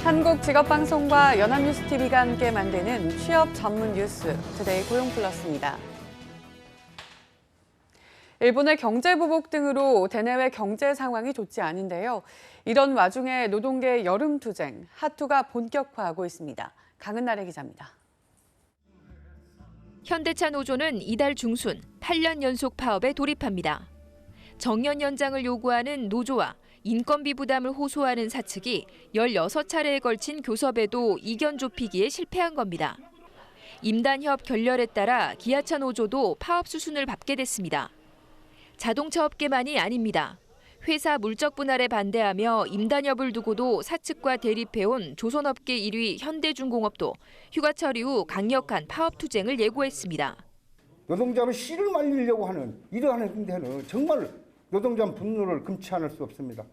한국직업방송과 연합뉴스TV가 함께 만드는 취업 전문 뉴스, 투데이 고용플러스입니다. 일본의 경제 보복 등으로 대내외 경제 상황이 좋지 않은데요. 이런 와중에 노동계의 여름투쟁, 핫투가 본격화하고 있습니다. 강은나래 기자입니다. 현대차 노조는 이달 중순 8년 연속 파업에 돌입합니다. 정년 연장을 요구하는 노조와 인건비 부담을 호소하는 사측이 16차례에 걸친 교섭에도 이견 좁히기에 실패한 겁니다. 임단협 결렬에 따라 기아차 노조도 파업 수순을 밟게 됐습니다. 자동차 업계만이 아닙니다. 회사 물적 분할에 반대하며 임단협을 두고도 사측과 대립해온 조선업계 1위 현대중공업도 휴가철 이후 강력한 파업 투쟁을 예고했습니다. 노동자를 씨를 말리려고 하는 이러한 데는 정말 노동자 분노를 금치 않을 수 없습니다.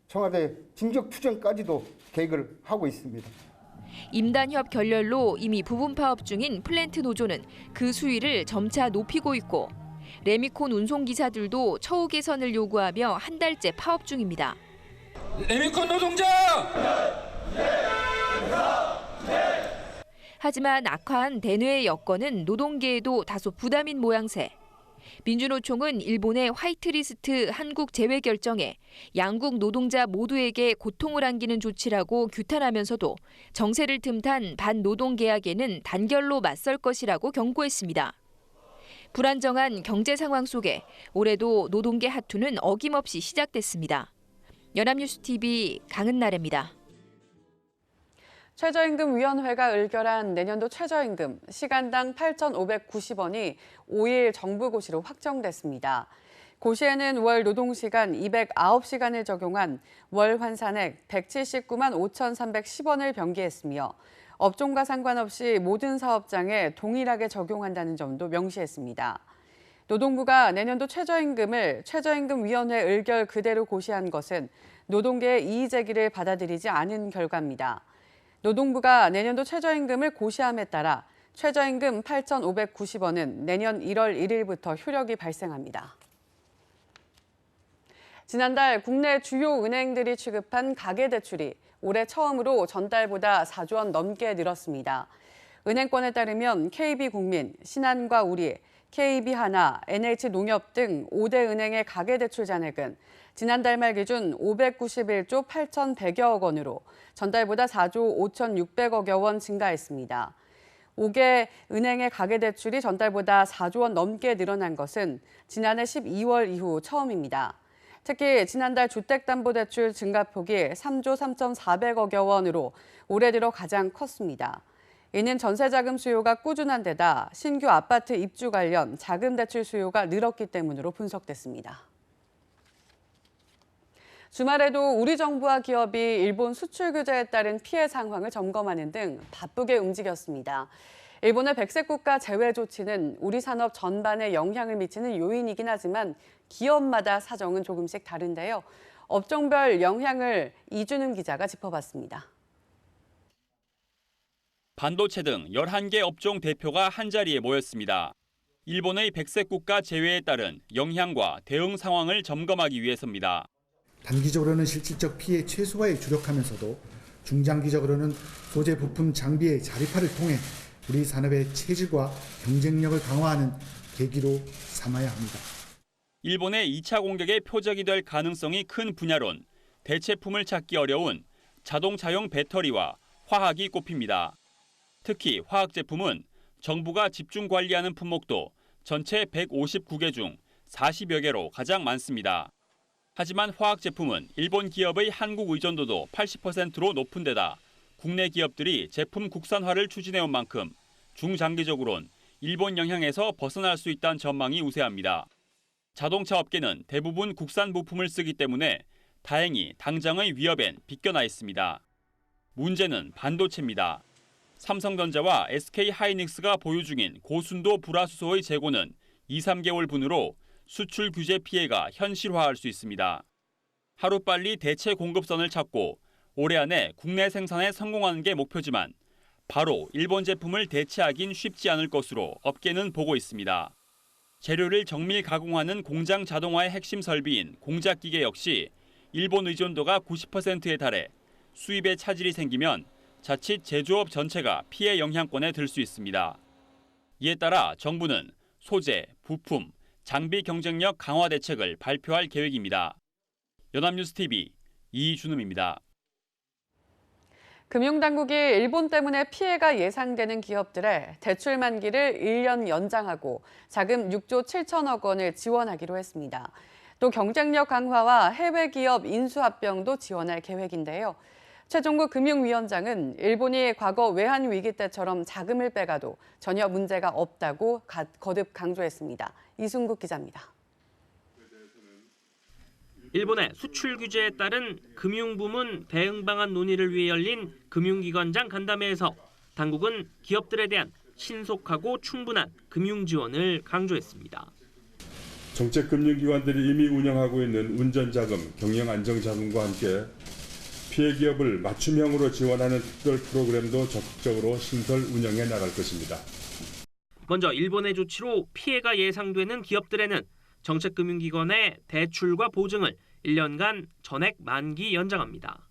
청와대 진격 투쟁까지도 계획을 하고 있습니다. 임단협 결렬로 이미 부분 파업 중인 플랜트 노조는 그 수위를 점차 높이고 있고 레미콘 운송기사들도 처우 개선을 요구하며 한 달째 파업 중입니다. 레미콘 노동자! 하지만 악화한 대내외 여건은 노동계에도 다소 부담인 모양새. 민주노총은 일본의 화이트리스트 한국 제외 결정에 양국 노동자 모두에게 고통을 안기는 조치라고 규탄하면서도 정세를 틈탄 반노동 계약에는 단결로 맞설 것이라고 경고했습니다. 불안정한 경제 상황 속에 올해도 노동계 핫투는 어김없이 시작됐습니다. 연합뉴스TV 강은나래입니다. 최저임금위원회가 의결한 내년도 최저임금 시간당 8,590원이 5일 정부 고시로 확정됐습니다. 고시에는 월 노동시간 209시간을 적용한 월 환산액 179만 5,310원을 병기했으며 업종과 상관없이 모든 사업장에 동일하게 적용한다는 점도 명시했습니다. 노동부가 내년도 최저임금을 최저임금위원회 의결 그대로 고시한 것은 노동계의 이의 제기를 받아들이지 않은 결과입니다. 노동부가 내년도 최저임금을 고시함에 따라 최저임금 8,590원은 내년 1월 1일부터 효력이 발생합니다. 지난달 국내 주요 은행들이 취급한 가계대출이 올해 처음으로 전달보다 4조 원 넘게 늘었습니다. 은행권에 따르면 KB국민, 신한과 우리, KB하나, NH농협 등 5대 은행의 가계대출 잔액은 지난달 말 기준 591조 8,100여억 원으로 전달보다 4조 5,600억여 원 증가했습니다. 5개 은행의 가계대출이 전달보다 4조 원 넘게 늘어난 것은 지난해 12월 이후 처음입니다. 특히 지난달 주택담보대출 증가폭이 3조 3,400억여 원으로 올해 들어 가장 컸습니다. 이는 전세자금 수요가 꾸준한 데다 신규 아파트 입주 관련 자금 대출 수요가 늘었기 때문으로 분석됐습니다. 주말에도 우리 정부와 기업이 일본 수출 규제에 따른 피해 상황을 점검하는 등 바쁘게 움직였습니다. 일본의 백색 국가 제외 조치는 우리 산업 전반에 영향을 미치는 요인이긴 하지만 기업마다 사정은 조금씩 다른데요. 업종별 영향을 이준음 기자가 짚어봤습니다. 반도체 등 11개 업종 대표가 한자리에 모였습니다. 일본의 백색 국가 제외에 따른 영향과 대응 상황을 점검하기 위해서입니다. 단기적으로는 실질적 피해 최소화에 주력하면서도 중장기적으로는 소재 부품 장비의 자립화를 통해 우리 산업의 체질과 경쟁력을 강화하는 계기로 삼아야 합니다. 일본의 2차 공격의 표적이 될 가능성이 큰 분야론 대체품을 찾기 어려운 자동차용 배터리와 화학이 꼽힙니다. 특히 화학 제품은 정부가 집중 관리하는 품목도 전체 159개 중 40여 개로 가장 많습니다. 하지만 화학 제품은 일본 기업의 한국 의존도도 80%로 높은 데다 국내 기업들이 제품 국산화를 추진해온 만큼 중장기적으론 일본 영향에서 벗어날 수 있다는 전망이 우세합니다. 자동차 업계는 대부분 국산 부품을 쓰기 때문에 다행히 당장의 위협엔 비껴나 있습니다. 문제는 반도체입니다. 삼성전자와 SK하이닉스가 보유 중인 고순도 불화수소의 재고는 2-3개월 분으로 수출 규제 피해가 현실화할 수 있습니다. 하루빨리 대체 공급선을 찾고 올해 안에 국내 생산에 성공하는 게 목표지만 바로 일본 제품을 대체하긴 쉽지 않을 것으로 업계는 보고 있습니다. 재료를 정밀 가공하는 공장 자동화의 핵심 설비인 공작기계 역시 일본 의존도가 90%에 달해 수입에 차질이 생기면 자칫 제조업 전체가 피해 영향권에 들 수 있습니다. 이에 따라 정부는 소재, 부품, 장비 경쟁력 강화 대책을 발표할 계획입니다. 연합뉴스TV 이준음입니다. 금융당국이 일본 때문에 피해가 예상되는 기업들의 대출 만기를 1년 연장하고 자금 6조 7천억 원을 지원하기로 했습니다. 또 경쟁력 강화와 해외 기업 인수합병도 지원할 계획인데요. 최종국 금융위원장은 일본이 과거 외환 위기 때처럼 자금을 빼가도 전혀 문제가 없다고 거듭 강조했습니다. 이순국 기자입니다. 일본의 수출 규제에 따른 금융부문 대응 방안 논의를 위해 열린 금융기관장 간담회에서 당국은 기업들에 대한 신속하고 충분한 금융 지원을 강조했습니다. 정책 금융기관들이 이미 운영하고 있는 운전자금, 경영안정자금과 함께 피해 기업을 맞춤형으로 지원하는 특별 프로그램도 적극적으로 신설 운영해 나갈 것입니다. 먼저 일본의 조치로 피해가 예상되는 기업들에는 정책금융기관의 대출과 보증을 1년간 전액 만기 연장합니다.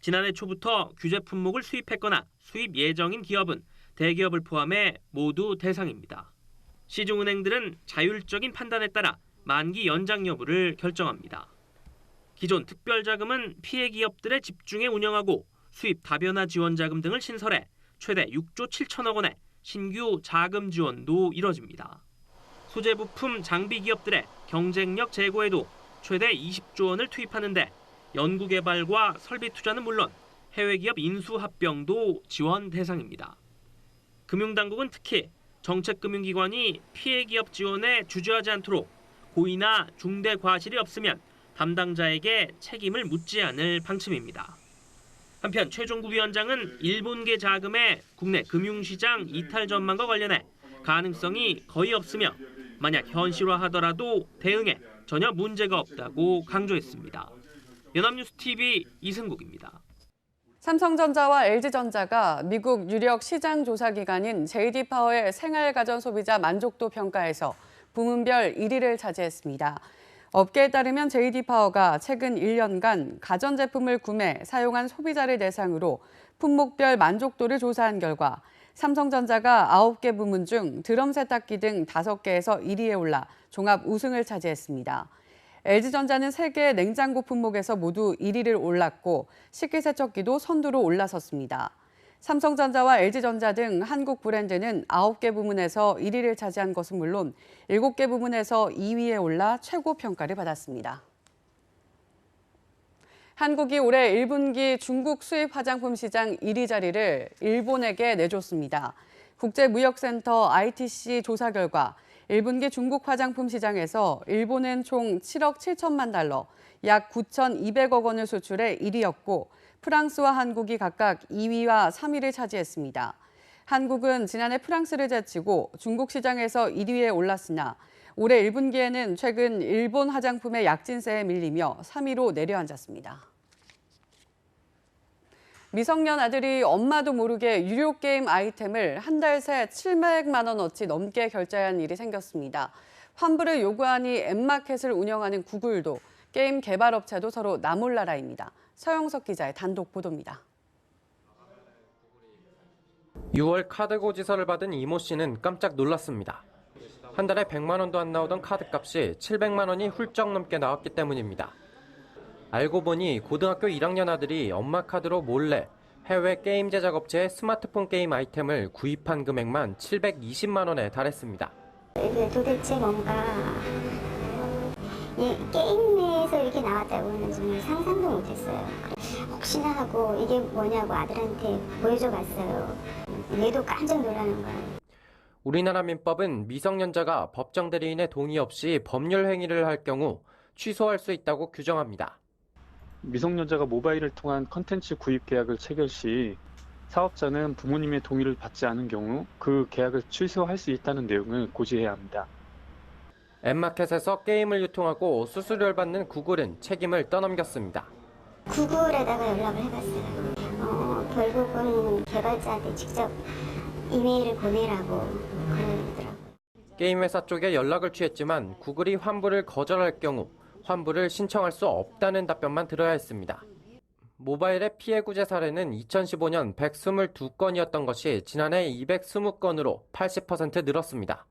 지난해 초부터 규제 품목을 수입했거나 수입 예정인 기업은 대기업을 포함해 모두 대상입니다. 시중은행들은 자율적인 판단에 따라 만기 연장 여부를 결정합니다. 기존 특별자금은 피해 기업들에 집중해 운영하고 수입 다변화 지원 자금 등을 신설해 최대 6조 7천억 원의 신규 자금 지원도 이뤄집니다. 소재 부품 장비 기업들의 경쟁력 제고에도 최대 20조 원을 투입하는데 연구개발과 설비 투자는 물론 해외 기업 인수 합병도 지원 대상입니다. 금융당국은 특히 정책금융기관이 피해 기업 지원에 주저하지 않도록 고의나 중대 과실이 없으면 담당자에게 책임을 묻지 않을 방침입니다. 한편 최종국 위원장은 일본계 자금의 국내 금융시장 이탈 전망과 관련해 가능성이 거의 없으며 만약 현실화하더라도 대응에 전혀 문제가 없다고 강조했습니다. 연합뉴스TV 이승국입니다. 삼성전자와 LG전자가 미국 유력 시장 조사 기관인 JD파워의 생활가전 소비자 만족도 평가에서 부문별 1위를 차지했습니다. 업계에 따르면 JD파워가 최근 1년간 가전제품을 구매, 사용한 소비자를 대상으로 품목별 만족도를 조사한 결과 삼성전자가 9개 부문 중 드럼 세탁기 등 5개에서 1위에 올라 종합 우승을 차지했습니다. LG전자는 3개 냉장고 품목에서 모두 1위를 올랐고 식기세척기도 선두로 올라섰습니다. 삼성전자와 LG전자 등 한국 브랜드는 9개 부문에서 1위를 차지한 것은 물론 7개 부문에서 2위에 올라 최고 평가를 받았습니다. 한국이 올해 1분기 중국 수입 화장품 시장 1위 자리를 일본에게 내줬습니다. 국제무역센터 ITC 조사 결과 1분기 중국 화장품 시장에서 일본은 총 7억 7천만 달러, 약 9,200억 원을 수출해 1위였고 프랑스와 한국이 각각 2위와 3위를 차지했습니다. 한국은 지난해 프랑스를 제치고 중국 시장에서 1위에 올랐으나 올해 1분기에는 최근 일본 화장품의 약진세에 밀리며 3위로 내려앉았습니다. 미성년 아들이 엄마도 모르게 유료 게임 아이템을 한 달 새 700만 원어치 넘게 결제한 일이 생겼습니다. 환불을 요구하니 앱마켓을 운영하는 구글도 게임 개발업체도 서로 나몰라라입니다. 서영석 기자의 단독 보도입니다. 6월 카드 고지서를 받은 이모 씨는 깜짝 놀랐습니다. 한 달에 100만 원도 안 나오던 카드값이 700만 원이 훌쩍 넘게 나왔기 때문입니다. 알고 보니 고등학교 1학년 아들이 엄마 카드로 몰래 해외 게임 제작 업체의 스마트폰 게임 아이템을 구입한 금액만 720만 원에 달했습니다. 이게 도대체 뭔가 이 게임에서 이렇게 나왔다고는 정말 상상도 못했어요. 혹시나 하고 이게 뭐냐고 아들한테 보여줘봤어요. 얘도 깜짝 놀라는 거예요. 우리나라 민법은 미성년자가 법정 대리인의 동의 없이 법률 행위를 할 경우 취소할 수 있다고 규정합니다. 미성년자가 모바일을 통한 컨텐츠 구입 계약을 체결 시 사업자는 부모님의 동의를 받지 않은 경우 그 계약을 취소할 수 있다는 내용을 고지해야 합니다. 앱마켓에서 게임을 유통하고 수수료를 받는 구글은 책임을 떠넘겼습니다. 구글에다가 연락을 해봤어요. 결국은 개발자한테 직접 이메일을 보내라고 그러더라고요. 게임 회사 쪽에 연락을 취했지만 구글이 환불을 거절할 경우 환불을 신청할 수 없다는 답변만 들어야 했습니다. 모바일의 피해 구제 사례는 2015년 122건이었던 것이 지난해 220건으로 80% 늘었습니다.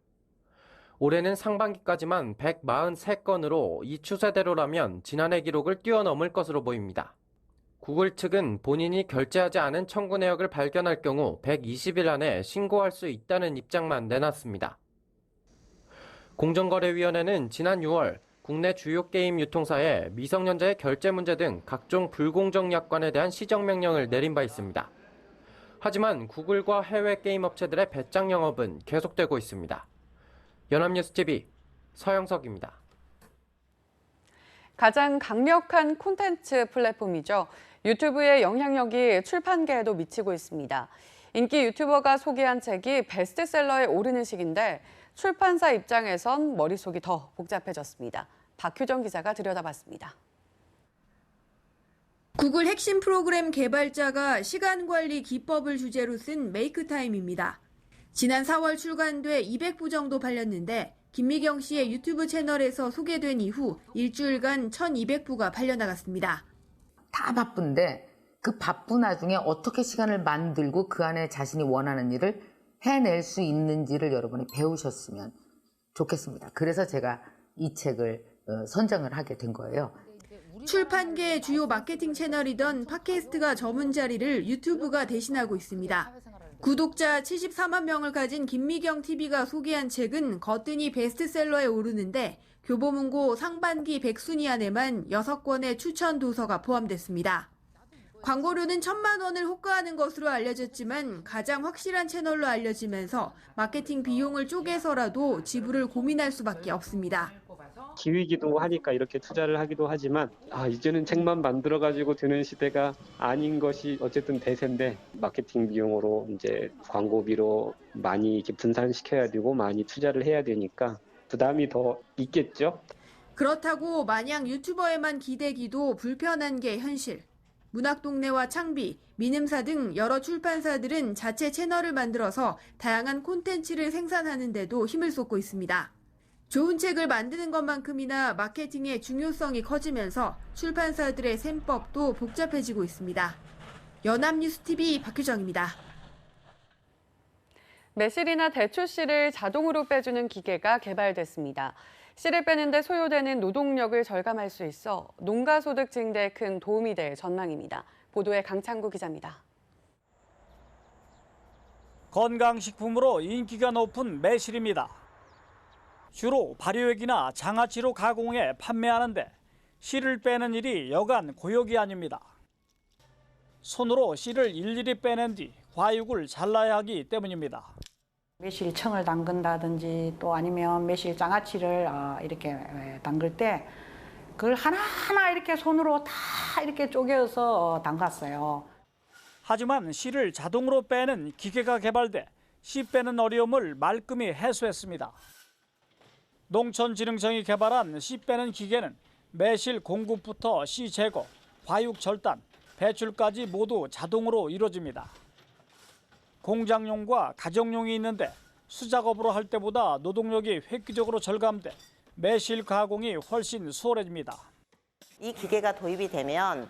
올해는 상반기까지만 143건으로 이 추세대로라면 지난해 기록을 뛰어넘을 것으로 보입니다. 구글 측은 본인이 결제하지 않은 청구 내역을 발견할 경우 120일 안에 신고할 수 있다는 입장만 내놨습니다. 공정거래위원회는 지난 6월 국내 주요 게임 유통사에 미성년자의 결제 문제 등 각종 불공정 약관에 대한 시정명령을 내린 바 있습니다. 하지만 구글과 해외 게임 업체들의 배짱 영업은 계속되고 있습니다. 연합뉴스TV 서영석입니다. 가장 강력한 콘텐츠 플랫폼이죠. 유튜브의 영향력이 출판계에도 미치고 있습니다. 인기 유튜버가 소개한 책이 베스트셀러에 오르는 시기인데 출판사 입장에선 머릿속이 더 복잡해졌습니다. 박효정 기자가 들여다봤습니다. 구글 핵심 프로그램 개발자가 시간관리 기법을 주제로 쓴 메이크타임입니다. 지난 4월 출간돼 200부 정도 팔렸는데 김미경 씨의 유튜브 채널에서 소개된 이후 일주일간 1200부가 팔려나갔습니다. 다 바쁜데 그 바쁜 와중에 어떻게 시간을 만들고 그 안에 자신이 원하는 일을 해낼 수 있는지를 여러분이 배우셨으면 좋겠습니다. 그래서 제가 이 책을 선정을 하게 된 거예요. 출판계의 주요 마케팅 채널이던 팟캐스트가 전문 자리를 유튜브가 대신하고 있습니다. 구독자 74만 명을 가진 김미경 TV가 소개한 책은 거뜬히 베스트셀러에 오르는데 교보문고 상반기 100순위 안에만 6권의 추천 도서가 포함됐습니다. 광고료는 1,000만 원을 호가하는 것으로 알려졌지만 가장 확실한 채널로 알려지면서 마케팅 비용을 쪼개서라도 지불을 고민할 수밖에 없습니다. 기회이기도 하니까 이렇게 투자를 하기도 하지만 이제는 책만 만들어가지고 되는 시대가 아닌 것이 어쨌든 대세인데 마케팅 비용으로 이제 광고비로 많이 이렇게 분산시켜야 되고 많이 투자를 해야 되니까 부담이 더 있겠죠. 그렇다고 마냥 유튜버에만 기대기도 불편한 게 현실. 문학동네와 창비, 민음사 등 여러 출판사들은 자체 채널을 만들어서 다양한 콘텐츠를 생산하는 데도 힘을 쏟고 있습니다. 좋은 책을 만드는 것만큼이나 마케팅의 중요성이 커지면서 출판사들의 셈법도 복잡해지고 있습니다. 연합뉴스TV 박효정입니다. 매실이나 대추씨를 자동으로 빼주는 기계가 개발됐습니다. 씨를 빼는데 소요되는 노동력을 절감할 수 있어 농가 소득 증대에 큰 도움이 될 전망입니다. 보도에 강창구 기자입니다. 건강식품으로 인기가 높은 매실입니다. 주로 발효액이나 장아찌로 가공해 판매하는데 씨를 빼는 일이 여간 고역이 아닙니다. 손으로 씨를 일일이 빼낸 뒤 과육을 잘라야 하기 때문입니다. 매실청을 담근다든지 또 아니면 매실 장아찌를 이렇게 담글 때 그걸 하나하나 이렇게 손으로 다 이렇게 쪼개서 담갔어요. 하지만 씨를 자동으로 빼는 기계가 개발돼 씨 빼는 어려움을 말끔히 해소했습니다. 농촌진흥청이 개발한 씨 빼는 기계는 매실 공급부터 씨 제거, 과육 절단, 배출까지 모두 자동으로 이루어집니다. 공장용과 가정용이 있는데 수작업으로 할 때보다 노동력이 획기적으로 절감돼 매실 가공이 훨씬 수월해집니다. 이 기계가 도입이 되면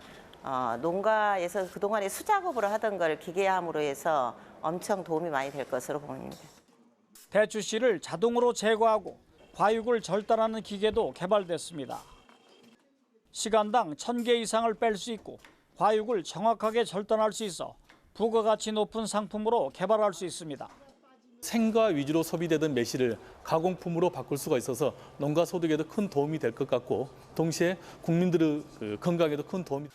농가에서 그동안에 수작업으로 하던 걸 기계화함으로 해서 엄청 도움이 많이 될 것으로 보입니다. 대추씨를 자동으로 제거하고 과육을 절단하는 기계도 개발됐습니다. 시간당 1,000개 이상을 뺄 수 있고 과육을 정확하게 절단할 수 있어 부가가치 높은 상품으로 개발할 수 있습니다. 생과 위주로 소비되던 매실을 가공품으로 바꿀 수가 있어서 농가 소득에도 큰 도움이 될 것 같고 동시에 국민들의 건강에도 큰 도움이.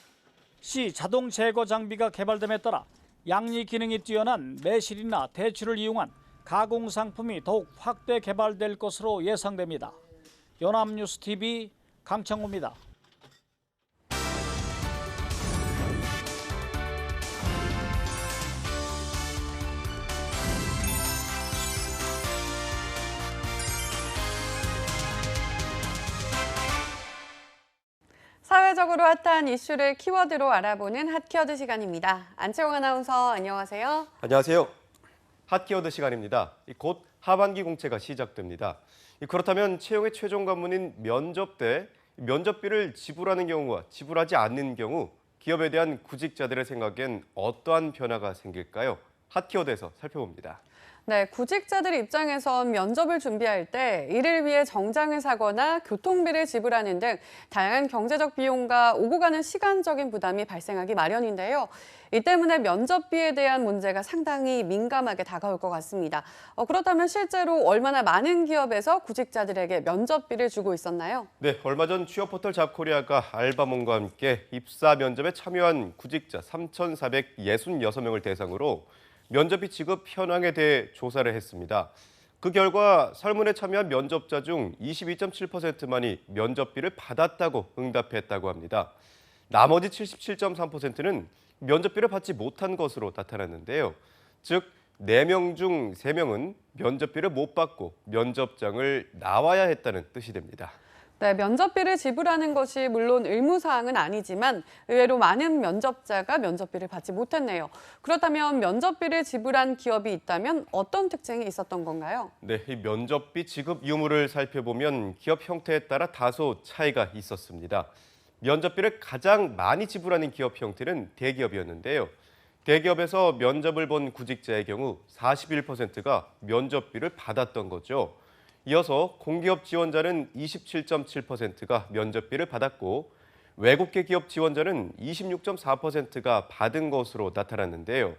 씨 자동 제거 장비가 개발됨에 따라 양리 기능이 뛰어난 매실이나 대추를 이용한 가공 상품이 더욱 확대 개발될 것으로 예상됩니다. 연합뉴스TV 강창호입니다. 사회적으로 핫한 이슈를 키워드로 알아보는 핫키워드 시간입니다. 안채홍 아나운서 안녕하세요. 안녕하세요. 핫키워드 시간입니다. 곧 하반기 공채가 시작됩니다. 그렇다면 채용의 최종 관문인 면접 때 면접비를 지불하는 경우와 지불하지 않는 경우 기업에 대한 구직자들의 생각엔 어떠한 변화가 생길까요? 핫키워드에서 살펴봅니다. 네, 구직자들 입장에선 면접을 준비할 때 이를 위해 정장을 사거나 교통비를 지불하는 등 다양한 경제적 비용과 오고 가는 시간적인 부담이 발생하기 마련인데요. 이 때문에 면접비에 대한 문제가 상당히 민감하게 다가올 것 같습니다. 그렇다면 실제로 얼마나 많은 기업에서 구직자들에게 면접비를 주고 있었나요? 네, 얼마 전 취업포털 잡코리아가 알바몬과 함께 입사 면접에 참여한 구직자 3,466명을 대상으로 면접비 지급 현황에 대해 조사를 했습니다. 그 결과 설문에 참여한 면접자 중 22.7%만이 면접비를 받았다고 응답했다고 합니다. 나머지 77.3%는 면접비를 받지 못한 것으로 나타났는데요. 즉, 4명 중 3명은 면접비를 못 받고 면접장을 나와야 했다는 뜻이 됩니다. 네, 면접비를 지불하는 것이 물론 의무사항은 아니지만 의외로 많은 면접자가 면접비를 받지 못했네요. 그렇다면 면접비를 지불한 기업이 있다면 어떤 특징이 있었던 건가요? 네, 이 면접비 지급 유무를 살펴보면 기업 형태에 따라 다소 차이가 있었습니다. 면접비를 가장 많이 지불하는 기업 형태는 대기업이었는데요. 대기업에서 면접을 본 구직자의 경우 41%가 면접비를 받았던 거죠. 이어서 공기업 지원자는 27.7%가 면접비를 받았고 외국계 기업 지원자는 26.4%가 받은 것으로 나타났는데요.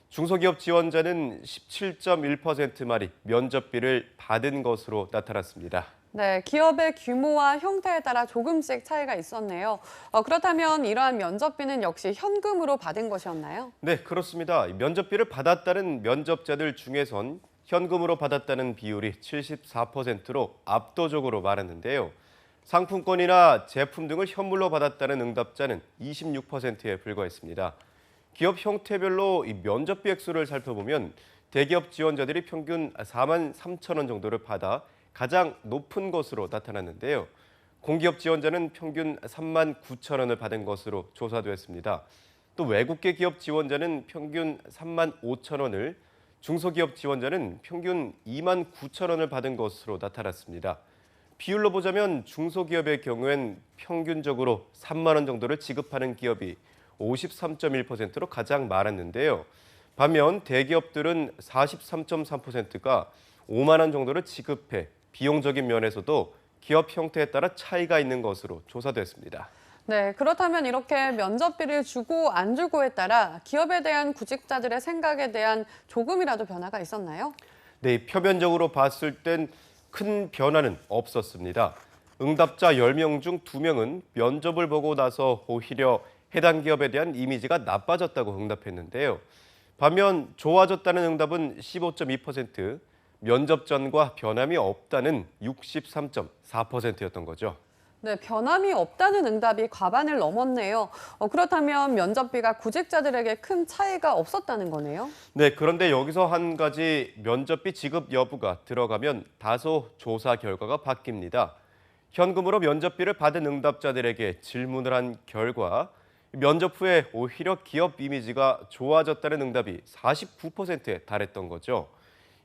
중소기업 지원자는 17.1%만이 면접비를 받은 것으로 나타났습니다. 네, 기업의 규모와 형태에 따라 조금씩 차이가 있었네요. 그렇다면 이러한 면접비는 역시 현금으로 받은 것이었나요? 네, 그렇습니다. 면접비를 받았다는 면접자들 중에선 현금으로 받았다는 비율이 74%로 압도적으로 많았는데요. 상품권이나 제품 등을 현물로 받았다는 응답자는 26%에 불과했습니다. 기업 형태별로 이 면접비 액수를 살펴보면 대기업 지원자들이 평균 4만 3천 원 정도를 받아 가장 높은 것으로 나타났는데요. 공기업 지원자는 평균 3만 9천 원을 받은 것으로 조사됐습니다. 또 외국계 기업 지원자는 평균 3만 5천 원을, 중소기업 지원자는 평균 2만 9천 원을 받은 것으로 나타났습니다. 비율로 보자면 중소기업의 경우엔 평균적으로 3만 원 정도를 지급하는 기업이 53.1%로 가장 많았는데요. 반면 대기업들은 43.3%가 5만 원 정도를 지급해 비용적인 면에서도 기업 형태에 따라 차이가 있는 것으로 조사됐습니다. 네, 그렇다면 이렇게 면접비를 주고 안 주고에 따라 기업에 대한 구직자들의 생각에 대한 조금이라도 변화가 있었나요? 네, 표면적으로 봤을 땐 큰 변화는 없었습니다. 응답자 10명 중 2명은 면접을 보고 나서 오히려 해당 기업에 대한 이미지가 나빠졌다고 응답했는데요. 반면 좋아졌다는 응답은 15.2%, 면접 전과 변함이 없다는 63.4%였던 거죠. 네, 변함이 없다는 응답이 과반을 넘었네요. 그렇다면 면접비가 구직자들에게 큰 차이가 없었다는 거네요? 네, 그런데 여기서 한 가지 면접비 지급 여부가 들어가면 다소 조사 결과가 바뀝니다. 현금으로 면접비를 받은 응답자들에게 질문을 한 결과 면접 후에 오히려 기업 이미지가 좋아졌다는 응답이 49%에 달했던 거죠.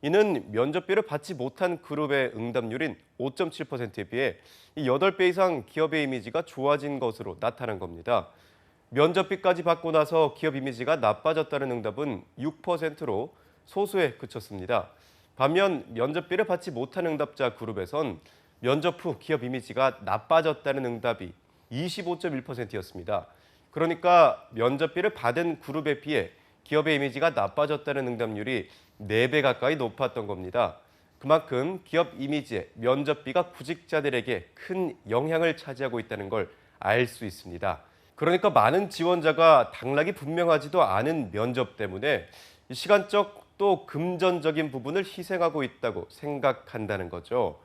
이는 면접비를 받지 못한 그룹의 응답률인 5.7%에 비해 8배 이상 기업의 이미지가 좋아진 것으로 나타난 겁니다. 면접비까지 받고 나서 기업 이미지가 나빠졌다는 응답은 6%로 소수에 그쳤습니다. 반면 면접비를 받지 못한 응답자 그룹에선 면접 후 기업 이미지가 나빠졌다는 응답이 25.1%였습니다. 그러니까 면접비를 받은 그룹에 비해 기업의 이미지가 나빠졌다는 응답률이 4배 가까이 높았던 겁니다. 그만큼 기업 이미지에 면접비가 구직자들에게 큰 영향을 차지하고 있다는 걸 알 수 있습니다. 그러니까 많은 지원자가 당락이 분명하지도 않은 면접 때문에 시간적 또 금전적인 부분을 희생하고 있다고 생각한다는 거죠.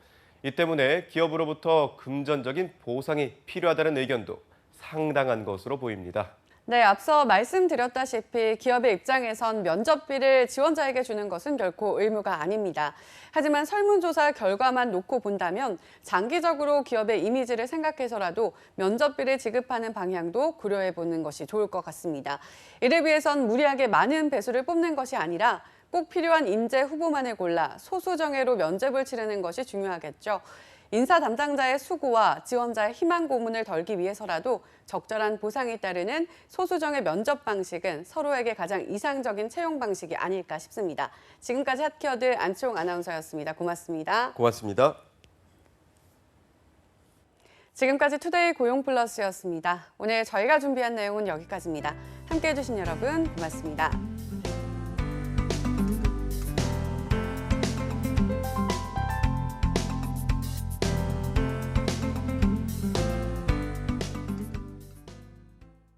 이 때문에 기업으로부터 금전적인 보상이 필요하다는 의견도 상당한 것으로 보입니다. 네, 앞서 말씀드렸다시피 기업의 입장에선 면접비를 지원자에게 주는 것은 결코 의무가 아닙니다. 하지만 설문조사 결과만 놓고 본다면 장기적으로 기업의 이미지를 생각해서라도 면접비를 지급하는 방향도 고려해보는 것이 좋을 것 같습니다. 이를 위해선 무리하게 많은 배수를 뽑는 것이 아니라 꼭 필요한 인재 후보만을 골라 소수 정예로 면접을 치르는 것이 중요하겠죠. 인사 담당자의 수고와 지원자의 희망 고문을 덜기 위해서라도 적절한 보상이 따르는 소수정의 면접 방식은 서로에게 가장 이상적인 채용 방식이 아닐까 싶습니다. 지금까지 핫키워드 안치홍 아나운서였습니다. 고맙습니다. 고맙습니다. 지금까지 투데이 고용플러스였습니다. 오늘 저희가 준비한 내용은 여기까지입니다. 함께해 주신 여러분 고맙습니다.